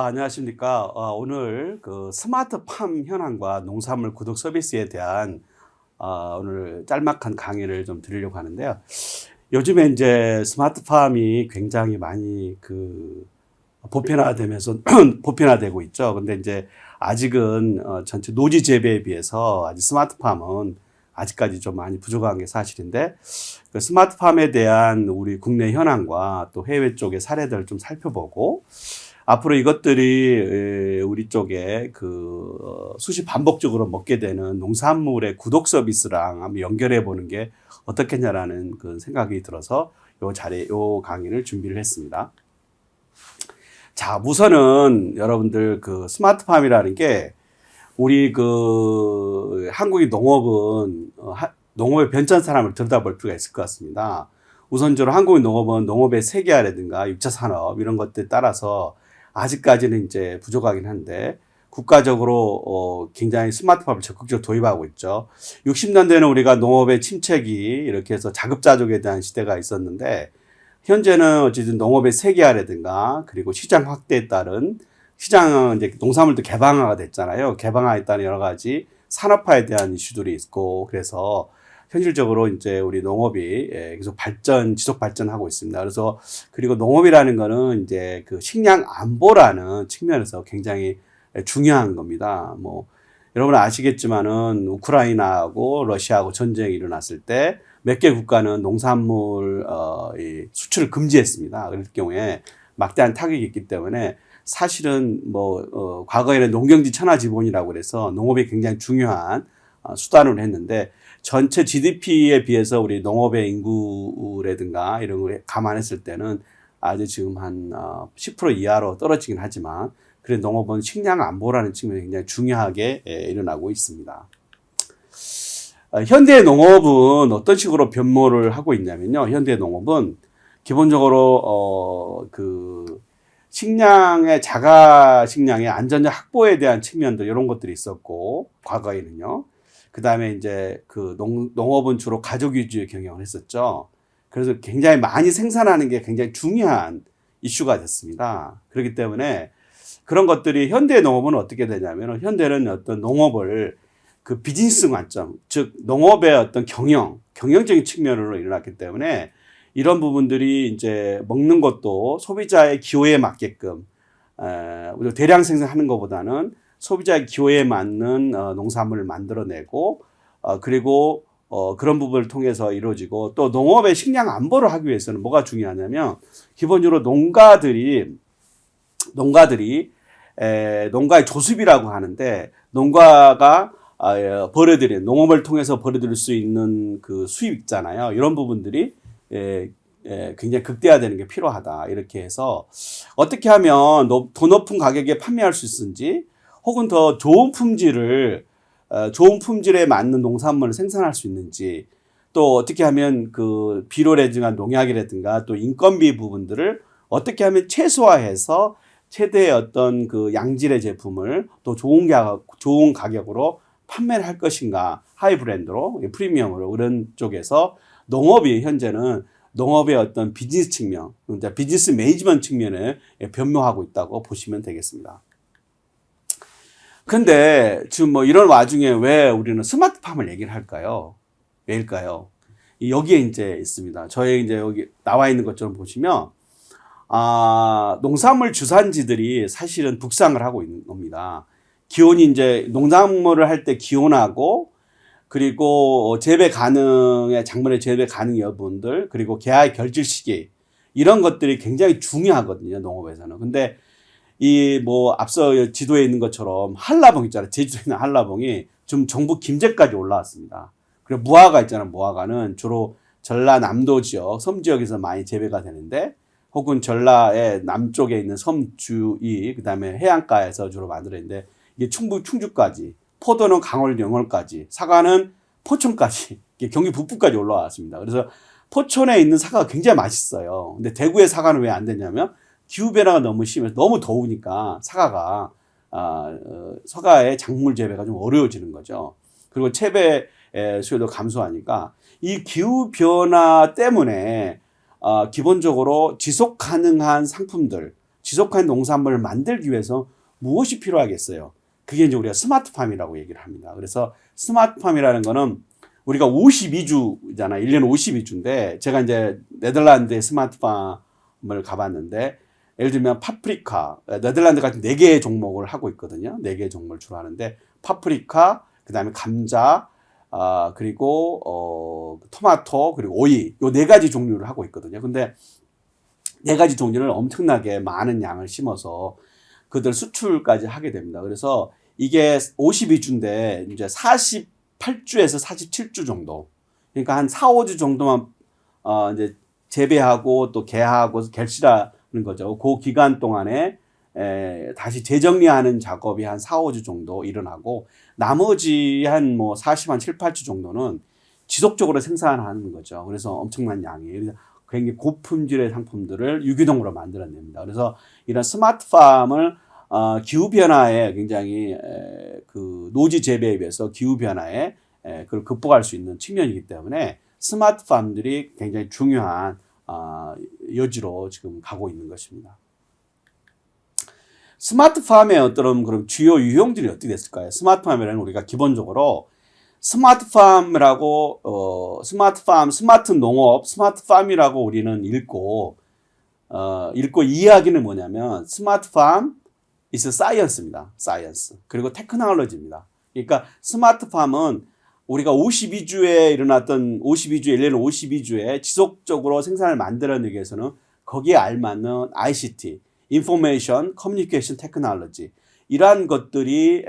안녕하십니까. 오늘 그 스마트팜 현황과 농산물 구독 서비스에 대한 오늘 짤막한 강의를 좀 드리려고 하는데요. 요즘에 이제 스마트팜이 굉장히 많이 보편화되면서 보편화되고 있죠. 근데 이제 아직은 전체 노지 재배에 비해서 아직 스마트팜은 아직까지 좀 많이 부족한 게 사실인데, 그 스마트팜에 대한 우리 국내 현황과 또 해외 쪽의 사례들을 좀 살펴보고, 앞으로 이것들이 우리 쪽에 수시 반복적으로 먹게 되는 농산물의 구독 서비스랑 한번 연결해 보는 게 어떻겠냐라는 그 생각이 들어서 요 강의를 준비를 했습니다. 자, 우선은 여러분들 그 스마트팜이라는 게 우리 한국의 농업은 농업의 변천 사람을 들여다볼 필요가 있을 것 같습니다. 우선적으로 한국의 농업은 농업의 세계화라든가 6차 산업 이런 것들에 따라서 아직까지는 이제 부족하긴 한데, 국가적으로 굉장히 스마트팜을 적극적으로 도입하고 있죠. 60년대에는 우리가 농업의 침체기 이렇게 해서 자급자족에 대한 시대가 있었는데, 현재는 어쨌든 농업의 세계화라든가 그리고 시장 확대에 따른 시장은 이제 농산물도 개방화가 됐잖아요. 개방화에 따른 여러 가지 산업화에 대한 이슈들이 있고, 그래서 현실적으로 이제 우리 농업이 계속 지속 발전하고 있습니다. 그래서 그리고 농업이라는 거는 이제 그 식량 안보라는 측면에서 굉장히 중요한 겁니다. 뭐 여러분 아시겠지만은 우크라이나하고 러시아하고 전쟁이 일어났을 때 몇 개 국가는 농산물 이 수출을 금지했습니다. 그럴 경우에 막대한 타격이 있기 때문에 사실은 과거에는 농경지 천하지본이라고 그래서 농업이 굉장히 중요한 수단으로 했는데, 전체 GDP에 비해서 우리 농업의 인구라든가 이런 걸 감안했을 때는 아주 지금 한 10% 이하로 떨어지긴 하지만, 그래 농업은 식량 안보라는 측면이 굉장히 중요하게 일어나고 있습니다. 현대 농업은 어떤 식으로 변모를 하고 있냐면요. 현대 농업은 기본적으로 자가 식량의 안전적 확보에 대한 측면도 이런 것들이 있었고, 과거에는요. 그 다음에 이제 농업은 주로 가족 위주의 경영을 했었죠. 그래서 굉장히 많이 생산하는 게 굉장히 중요한 이슈가 됐습니다. 그렇기 때문에 그런 것들이 현대 농업은 어떻게 되냐면, 현대는 어떤 농업을 비즈니스 관점, 즉 농업의 어떤 경영적인 측면으로 일어났기 때문에 이런 부분들이 이제 먹는 것도 소비자의 기호에 맞게끔 대량 생산하는 것보다는 소비자의 기호에 맞는 농산물을 만들어내고, 그리고 그런 부분을 통해서 이루어지고, 또 농업의 식량 안보를 하기 위해서는 뭐가 중요하냐면, 기본적으로 농가의 조습이라고 하는데, 농가가 농업을 통해서 벌어들일 수 있는 그 수입 있잖아요. 이런 부분들이 굉장히 극대화되는 게 필요하다. 이렇게 해서 어떻게 하면 더 높은 가격에 판매할 수 있는지, 혹은 더 좋은 품질에 맞는 농산물을 생산할 수 있는지, 또 어떻게 하면 비료라든가 농약이라든가 또 인건비 부분들을 어떻게 하면 최소화해서 최대의 어떤 양질의 제품을 또 좋은 가격으로 판매를 할 것인가, 하이 브랜드로, 프리미엄으로, 그런 쪽에서 농업이 현재는 농업의 어떤 비즈니스 측면, 비즈니스 매니지먼트 측면에 변모하고 있다고 보시면 되겠습니다. 근데 지금 이런 와중에 왜 우리는 스마트팜을 얘기를 할까요? 왜일까요? 여기에 이제 있습니다. 저희 이제 여기 나와 있는 것처럼 보시면, 농산물 주산지들이 사실은 북상을 하고 있는 겁니다. 기온이 이제 농작물을 할 때 기온하고, 그리고 작물의 재배 가능 여부분들, 그리고 개화의 결질 시기, 이런 것들이 굉장히 중요하거든요, 농업에서는. 근데 앞서 지도에 있는 것처럼 한라봉 있잖아요. 제주도에 있는 한라봉이 지금 전북 김제까지 올라왔습니다. 그리고 무화과 있잖아요. 무화과는 주로 전라남도 지역, 섬 지역에서 많이 재배가 되는데, 혹은 전라의 남쪽에 있는 섬 주위, 그 다음에 해안가에서 주로 만들어있는데, 이게 충주까지, 포도는 강원 영월까지, 사과는 포천까지, 경기 북부까지 올라왔습니다. 그래서 포천에 있는 사과가 굉장히 맛있어요. 근데 대구의 사과는 왜 안 되냐면, 기후변화가 너무 심해서 너무 더우니까 사과의 작물 재배가 좀 어려워지는 거죠. 그리고 채배 수요도 감소하니까, 이 기후변화 때문에 기본적으로 지속 가능한 상품들, 지속한 농산물을 만들기 위해서 무엇이 필요하겠어요? 그게 이제 우리가 스마트팜이라고 얘기를 합니다. 그래서 스마트팜이라는 거는 우리가 52주잖아. 1년 52주인데 제가 이제 네덜란드의 스마트팜을 가봤는데 예를 들면 파프리카, 네덜란드 같은 4개의 종목을 하고 있거든요. 4개의 종목을 주로 하는데 파프리카, 그다음에 감자, 그리고 토마토, 그리고 오이 요 4가지 종류를 하고 있거든요. 근데 4가지 종류를 엄청나게 많은 양을 심어서 그들 수출까지 하게 됩니다. 그래서 이게 52주인데 이제 48주에서 47주 정도. 그러니까 한 4, 5주 정도만 이제 재배하고 또 개하고 결실하는 거죠. 그 기간 동안에 다시 재정리하는 작업이 한 4, 5주 정도 일어나고 나머지 한 뭐 7, 8주 정도는 지속적으로 생산하는 거죠. 그래서 엄청난 양이에요. 굉장히 고품질의 상품들을 유기농으로 만들어냅니다. 그래서 이런 스마트팜을 기후변화에 굉장히 그 노지 재배에 비해서 기후변화에 그걸 극복할 수 있는 측면이기 때문에 스마트팜들이 굉장히 중요한 여지로 지금 가고 있는 것입니다. 스마트팜의 어떤 그럼 주요 유형들이 어떻게 됐을까요? 스마트팜이라는 우리가 기본적으로 스마트팜이라고 스마트팜, 스마트 농업, 스마트팜이라고 우리는 읽고 이해하기는 뭐냐면 스마트팜 is science입니다. science. 그리고 테크놀로지입니다. 그러니까 스마트팜은 우리가 52주에 일어났던 52주에 1년 52주에 지속적으로 생산을 만들어내기 위해서는 거기에 알맞는 ICT, Information Communication Technology 이러한 것들이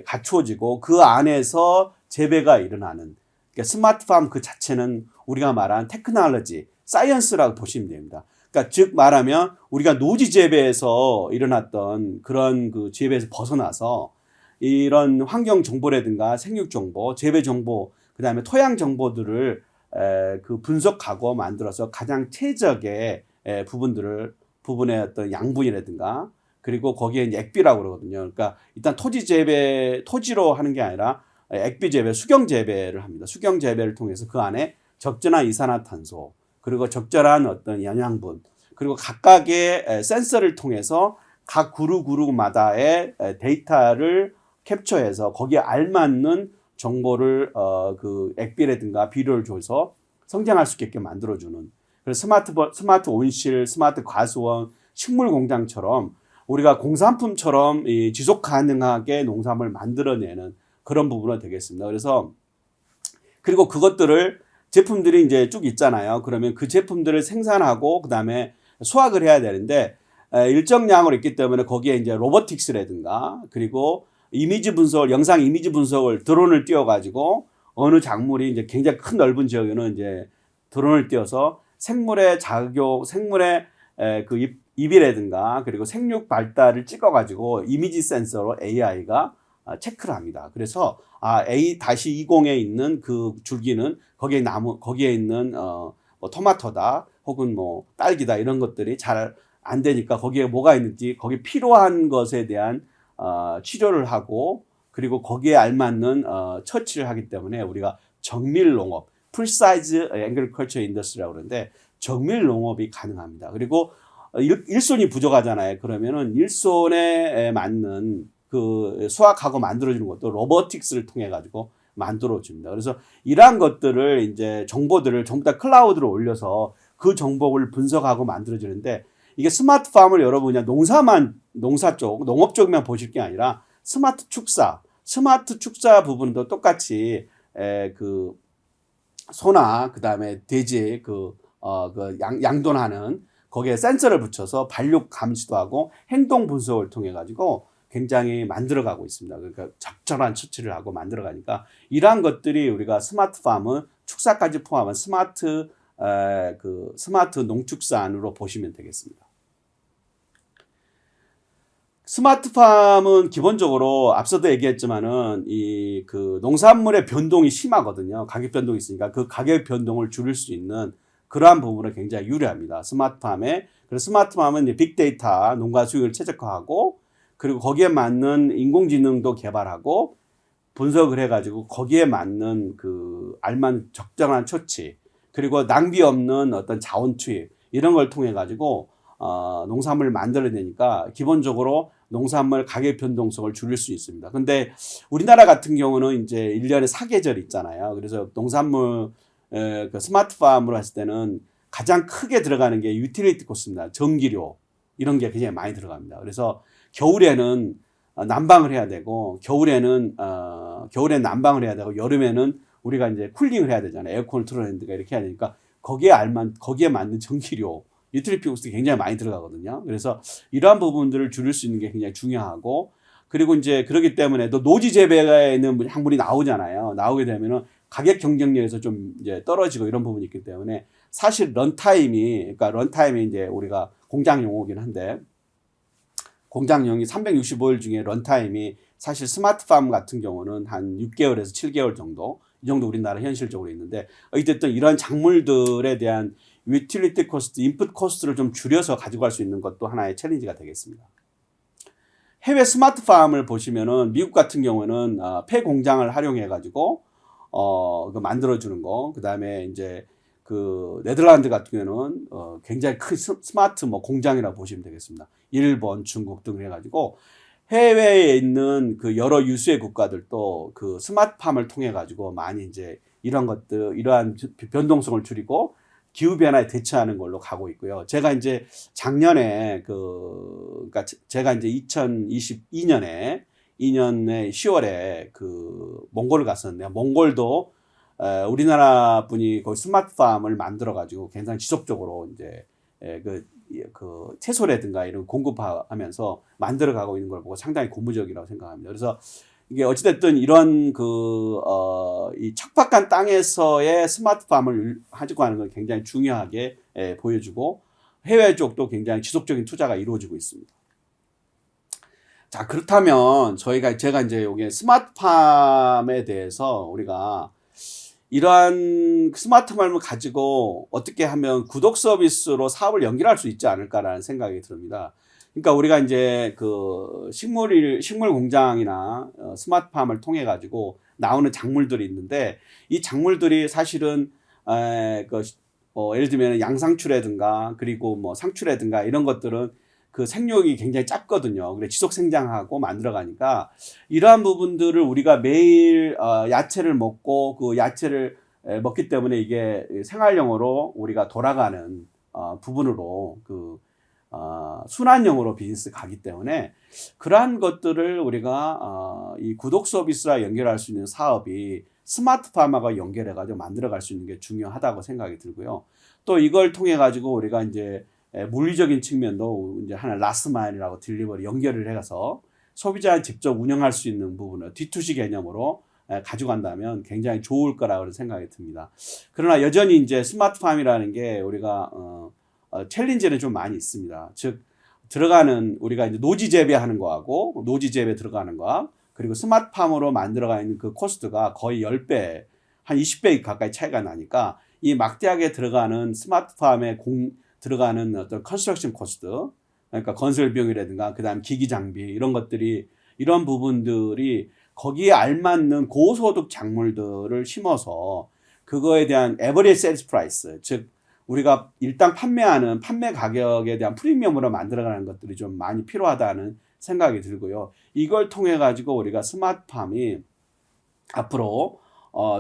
갖추어지고 그 안에서 재배가 일어나는 그러니까 스마트팜 그 자체는 우리가 말한 테크놀로지, 사이언스라고 보시면 됩니다. 그러니까 즉 말하면 우리가 노지 재배에서 일어났던 그런 그 재배에서 벗어나서 이런 환경 정보라든가 생육 정보, 재배 정보, 그다음에 토양 정보들을 그 분석하고 만들어서 가장 최적의 부분의 어떤 양분이라든가 그리고 거기에 이제 액비라고 그러거든요. 그러니까 일단 토지로 하는 게 아니라 액비 재배, 수경 재배를 합니다. 수경 재배를 통해서 그 안에 적절한 이산화탄소, 그리고 적절한 어떤 영양분, 그리고 각각의 센서를 통해서 각 그룹마다의 데이터를 캡처해서 거기에 알맞는 정보를 그 액비라든가 비료를 줘서 성장할 수 있게 만들어주는 그래서 스마트 온실, 스마트 과수원, 식물 공장처럼 우리가 공산품처럼 지속 가능하게 농산물을 만들어내는 그런 부분은 되겠습니다. 그래서 그리고 그것들을 제품들이 이제 쭉 있잖아요. 그러면 그 제품들을 생산하고 그다음에 수확을 해야 되는데 일정량으로 있기 때문에 거기에 이제 로보틱스라든가 그리고 이미지 분석을 영상 이미지 분석을 드론을 띄워가지고 어느 작물이 이제 굉장히 큰 넓은 지역에는 이제 드론을 띄워서 생물의 작용, 생물의 그 입이라든가 그리고 생육 발달을 찍어가지고 이미지 센서로 AI가 체크를 합니다. 그래서 A-20에 있는 그 줄기는 거기에 있는 뭐 토마토다 혹은 뭐 딸기다 이런 것들이 잘 안 되니까 거기에 뭐가 있는지 거기 필요한 것에 대한 치료를 하고 그리고 거기에 알맞는 처치를 하기 때문에 우리가 정밀 농업, Precise Agriculture Industry라고 그러는데 정밀 농업이 가능합니다. 그리고 일손이 부족하잖아요. 그러면은 일손에 맞는 그 수확하고 만들어주는 것도 로보틱스를 통해 가지고 만들어줍니다. 그래서 이러한 것들을 이제 정보들을 전부 다 클라우드로 올려서 그 정보를 분석하고 만들어주는데 이게 스마트팜을 여러분 그냥 농사 쪽, 농업 쪽만 보실 게 아니라 스마트 축사 부분도 똑같이 그 소나 그다음에 돼지 그 양돈하는 거기에 센서를 붙여서 발육 감지도 하고 행동 분석을 통해 가지고 굉장히 만들어가고 있습니다. 그러니까 적절한 처치를 하고 만들어가니까 이러한 것들이 우리가 스마트팜은 축사까지 포함한 스마트 농축산으로 보시면 되겠습니다. 스마트팜은 기본적으로 앞서도 얘기했지만은 그 농산물의 변동이 심하거든요. 가격 변동이 있으니까 그 가격 변동을 줄일 수 있는 그러한 부분은 굉장히 유리합니다. 스마트팜에. 그래서 스마트팜은 이제 빅데이터, 농가 수익을 최적화하고 그리고 거기에 맞는 인공지능도 개발하고 분석을 해가지고 거기에 맞는 그 알맞은 적정한 처치 그리고 낭비 없는 어떤 자원 투입 이런 걸 통해 가지고 농산물을 만들어내니까 기본적으로 농산물 가격 변동성을 줄일 수 있습니다. 근데 우리나라 같은 경우는 이제 1년에 사계절 있잖아요. 그래서 농산물 그 스마트팜으로 했을 때는 가장 크게 들어가는 게 유틸리티 코스트입니다. 전기료 이런 게 굉장히 많이 들어갑니다. 그래서 겨울에는 난방을 해야 되고 겨울에는 난방을 해야 되고 여름에는 우리가 이제 쿨링을 해야 되잖아요. 에어컨을 틀어낸다가 이렇게 해야 되니까 거기에 맞는 전기료 유틸리티 코스트가 굉장히 많이 들어가거든요. 그래서 이러한 부분들을 줄일 수 있는 게 굉장히 중요하고 그리고 이제 그렇기 때문에 또 노지 재배에 있는 작물이 나오잖아요. 나오게 되면은 가격 경쟁력에서 좀 이제 떨어지고 이런 부분이 있기 때문에 사실 그러니까 런타임이 이제 우리가 공장 용어긴 한데 공장용이 365일 중에 런타임이 사실 스마트팜 같은 경우는 한 6개월에서 7개월 정도 이 정도 우리나라 현실적으로 있는데 어쨌든 이런 작물들에 대한 유틸리티 코스트, 인풋 코스트를 좀 줄여서 가지고 갈 수 있는 것도 하나의 챌린지가 되겠습니다. 해외 스마트팜을 보시면은 미국 같은 경우는 폐 공장을 활용해 가지고 그 만들어주는 거, 그 다음에 이제 그 네덜란드 같은 경우는 굉장히 큰 스마트 뭐 공장이라고 보시면 되겠습니다. 일본, 중국 등 해가지고 해외에 있는 그 여러 유수의 국가들도 그 스마트팜을 통해 가지고 많이 이제 이러한 변동성을 줄이고 기후 변화에 대처하는 걸로 가고 있고요. 제가 이제 작년에 그러니까 제가 이제 2022년에 10월에 그 몽골을 갔었는데요. 몽골도 우리나라 분이 거기 스마트팜을 만들어 가지고 굉장히 지속적으로 이제 그 채소라든가 이런 공급하면서 만들어 가고 있는 걸 보고 상당히 고무적이라고 생각합니다. 그래서 이게 어찌됐든 이런 이 척박한 땅에서의 스마트팜을 가지고 하는 건 굉장히 중요하게 보여주고 해외 쪽도 굉장히 지속적인 투자가 이루어지고 있습니다. 자, 그렇다면 제가 이제 여기 스마트팜에 대해서 우리가 이러한 스마트팜을 가지고 어떻게 하면 구독 서비스로 사업을 연결할 수 있지 않을까라는 생각이 듭니다. 그러니까 우리가 이제 그 식물 공장이나 스마트팜을 통해 가지고 나오는 작물들이 있는데 이 작물들이 사실은 예를 들면 양상추라든가 그리고 뭐 상추라든가 이런 것들은 그 생육이 굉장히 짧거든요. 그래 지속 생장하고 만들어 가니까 이러한 부분들을 우리가 매일 야채를 먹고 그 야채를 먹기 때문에 이게 생활용으로 우리가 돌아가는 부분으로 순환용으로 비즈니스 가기 때문에 그러한 것들을 우리가 이 구독 서비스와 연결할 수 있는 사업이 스마트팜하고 연결해 가지고 만들어 갈 수 있는 게 중요하다고 생각이 들고요. 또 이걸 통해 가지고 우리가 이제 물리적인 측면도 이제 하나 라스트 마일이라고 딜리버리 연결을 해서 소비자가 직접 운영할 수 있는 부분을 D2C 개념으로 가져간다면 굉장히 좋을 거라고 생각이 듭니다. 그러나 여전히 이제 스마트팜이라는 게 우리가 챌린지는 좀 많이 있습니다. 즉 우리가 이제 노지 재배하는 거하고 노지 재배 들어가는 거 그리고 스마트팜으로 만들어가 있는 그 코스트가 거의 10배, 한 20배 가까이 차이가 나니까 이 막대하게 들어가는 스마트팜에 들어가는 어떤 컨스트럭션 코스트, 그러니까 건설 비용이라든가 그다음 기기 장비 이런 부분들이 거기에 알맞는 고소득 작물들을 심어서 그거에 대한 에버리지 세일즈 프라이스, 즉 우리가 일단 판매하는 판매 가격에 대한 프리미엄으로 만들어가는 것들이 좀 많이 필요하다는 생각이 들고요. 이걸 통해 가지고 우리가 스마트팜이 앞으로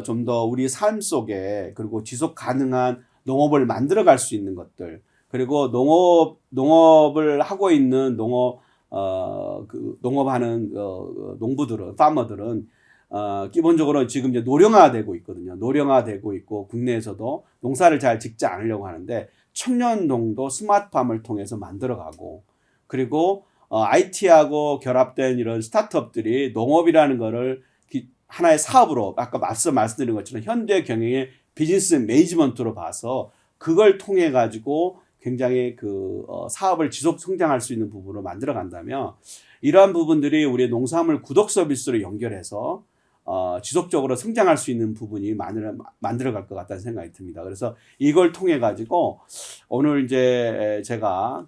좀 더 우리 삶 속에 그리고 지속 가능한 농업을 만들어 갈 수 있는 것들, 그리고 농업을 하고 있는 농업하는 파머들은 기본적으로 지금 이제 노령화되고 있거든요. 노령화되고 있고 국내에서도 농사를 잘 짓지 않으려고 하는데 청년농도 스마트팜을 통해서 만들어가고 그리고 IT하고 결합된 이런 스타트업들이 농업이라는 거를 하나의 사업으로 아까 앞서 말씀드린 것처럼 현대 경영의 비즈니스 매니지먼트로 봐서 그걸 통해 가지고 굉장히 사업을 지속 성장할 수 있는 부분으로 만들어 간다면 이러한 부분들이 우리의 농산물 구독 서비스로 연결해서 지속적으로 성장할 수 있는 부분이 만들어 갈 것 같다는 생각이 듭니다. 그래서 이걸 통해 가지고 오늘 이제 제가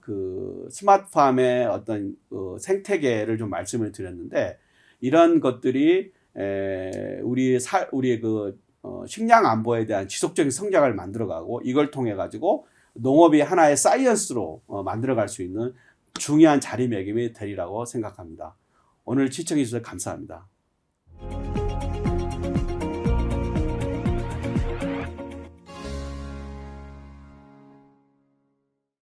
스마트팜의 어떤 생태계를 좀 말씀을 드렸는데 이런 것들이 우리의 식량 안보에 대한 지속적인 성장을 만들어가고 이걸 통해 가지고 농업이 하나의 사이언스로 만들어갈 수 있는 중요한 자리매김이 되리라고 생각합니다. 오늘 시청해 주셔서 감사합니다.